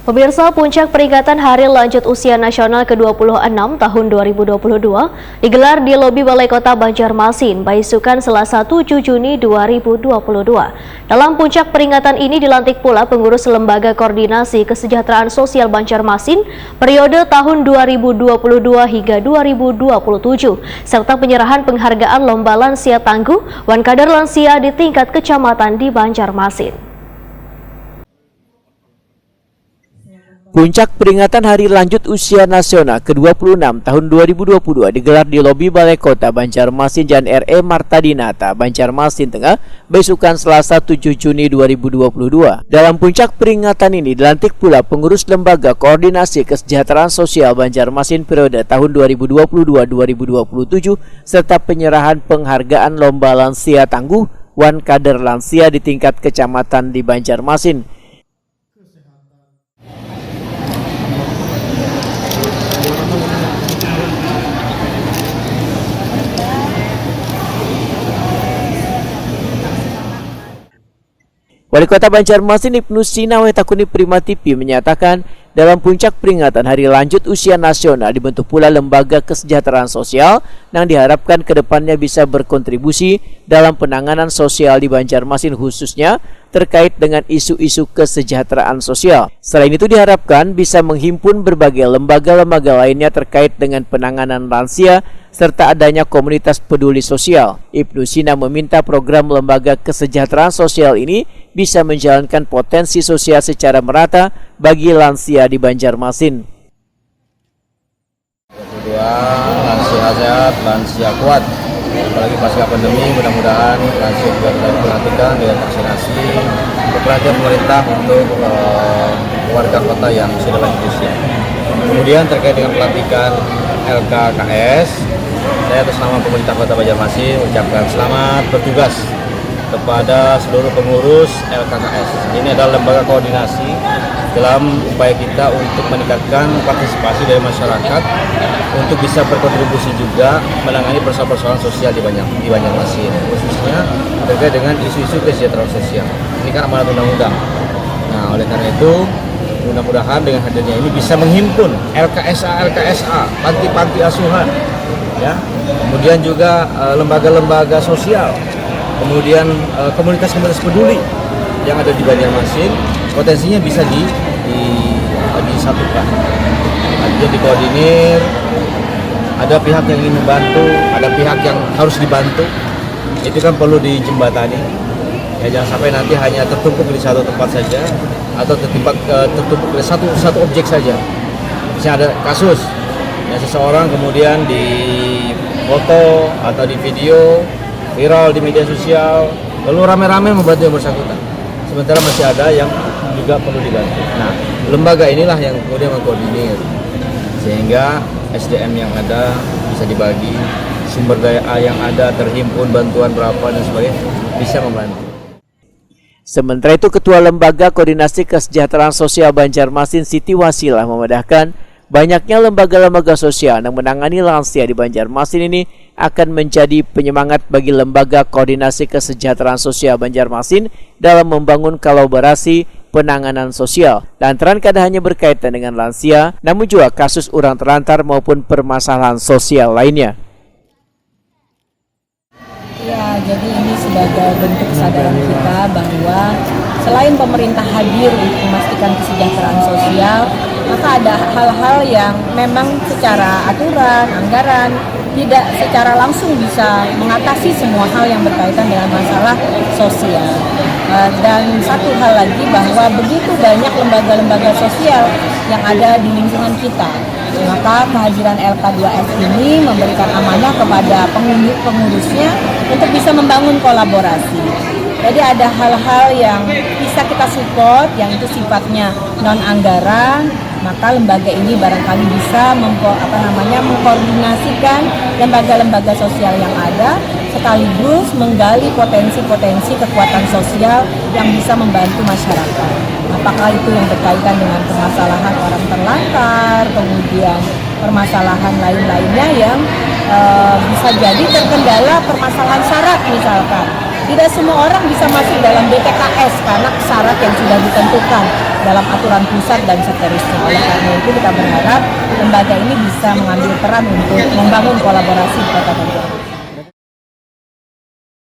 Pemirsa, puncak peringatan Hari Lanjut Usia Nasional ke-26 tahun 2022 digelar di lobi Balai Kota Banjarmasin, Baisukan Selasa 7 Juni 2022. Dalam puncak peringatan ini dilantik pula pengurus Lembaga Koordinasi Kesejahteraan Sosial Banjarmasin periode tahun 2022 hingga 2027, serta penyerahan penghargaan Lomba Lansia Tangguh Wan Kader Lansia di tingkat kecamatan di Banjarmasin. Puncak peringatan Hari Lanjut Usia Nasional ke-26 tahun 2022 digelar di lobi Balai Kota Banjarmasin Jalan R.E. Martadinata, Banjarmasin Tengah, Baisukan Selasa 7 Juni 2022. Dalam puncak peringatan ini dilantik pula pengurus Lembaga Koordinasi Kesejahteraan Sosial Banjarmasin periode tahun 2022-2027 serta penyerahan penghargaan Lomba Lansia Tangguh Wan Kader Lansia di tingkat kecamatan di Banjarmasin. Wali Kota Banjarmasin Ibnu Sina Wetakuni Prima TV menyatakan dalam puncak peringatan Hari Lanjut Usia Nasional dibentuk pula Lembaga Kesejahteraan Sosial yang diharapkan kedepannya bisa berkontribusi dalam penanganan sosial di Banjarmasin khususnya terkait dengan isu-isu kesejahteraan sosial. Selain itu diharapkan bisa menghimpun berbagai lembaga-lembaga lainnya terkait dengan penanganan lansia serta adanya komunitas peduli sosial. Ibnu Sina meminta program Lembaga Kesejahteraan Sosial ini bisa menjalankan potensi sosial secara merata bagi lansia di Banjarmasin. Kedua, lansia sehat, lansia kuat. Apalagi pasca pandemi, mudah-mudahan lansia juga kita perhatikan dengan vaksinasi. Perhatian pemerintah untuk warga kota yang sudah lanjut usia. Kemudian terkait dengan pelantikan LKKS, saya atas nama pemerintah Kota Banjarmasin ucapkan selamat bertugas kepada seluruh pengurus LKKS. Ini adalah lembaga koordinasi dalam upaya kita untuk meningkatkan partisipasi dari masyarakat untuk bisa berkontribusi juga menangani persoalan-persoalan sosial di Banjarmasin, khususnya terkait dengan isu-isu kesejahteraan sosial. Ini kan amanat undang-undang. Nah, oleh karena itu mudah-mudahan dengan hadirnya ini bisa menghimpun LKSA, panti-panti asuhan, ya, kemudian juga lembaga-lembaga sosial, kemudian komunitas-komunitas peduli yang ada di Banjarmasin, potensinya bisa disatukan, artinya dikoordinir. Ada pihak yang ingin membantu, ada pihak yang harus dibantu, itu kan perlu dijembatani. Ya, jangan sampai nanti hanya tertumpuk di satu tempat saja atau tertumpuk di satu objek saja. Misalnya ada kasus ya, seseorang kemudian di foto atau di video viral di media sosial, lalu rame-rame membantu yang bersangkutan. Sementara masih ada yang juga perlu dibantu. Nah, lembaga inilah yang kemudian mengkoordinir sehingga SDM yang ada bisa dibagi, sumber daya yang ada terhimpun, bantuan berapa dan sebagainya bisa membantu. Sementara itu Ketua Lembaga Koordinasi Kesejahteraan Sosial Banjarmasin Siti Wasilah memedahkan banyaknya lembaga-lembaga sosial yang menangani lansia di Banjarmasin ini akan menjadi penyemangat bagi Lembaga Koordinasi Kesejahteraan Sosial Banjarmasin dalam membangun kolaborasi penanganan sosial. Lantaran kada hanya berkaitan dengan lansia, namun juga kasus orang terlantar maupun permasalahan sosial lainnya. Ya, jadi ini sebagai bentuk kesadaran kita bahwa selain pemerintah hadir untuk memastikan kesejahteraan sosial, maka ada hal-hal yang memang secara aturan, anggaran, tidak secara langsung bisa mengatasi semua hal yang berkaitan dengan masalah sosial. Dan satu hal lagi bahwa begitu banyak lembaga-lembaga sosial yang ada di lingkungan kita, maka kehadiran LK2S ini memberikan amanah kepada pengurusnya untuk bisa membangun kolaborasi. Jadi ada hal-hal yang bisa kita support, yang itu sifatnya non-anggaran, maka lembaga ini barangkali bisa mengkoordinasikan lembaga-lembaga sosial yang ada, sekaligus menggali potensi-potensi kekuatan sosial yang bisa membantu masyarakat. Apakah itu yang berkaitan dengan permasalahan orang terlantar, kemudian permasalahan lain-lainnya yang bisa jadi terkendala permasalahan syarat misalkan. Tidak semua orang bisa masuk dalam BPKS karena syarat yang sudah ditentukan. dalam aturan pusat dan seterusnya. Oleh karena itu kita berharap lembaga ini bisa mengambil peran untuk membangun kolaborasi di Kota Banjarmasin.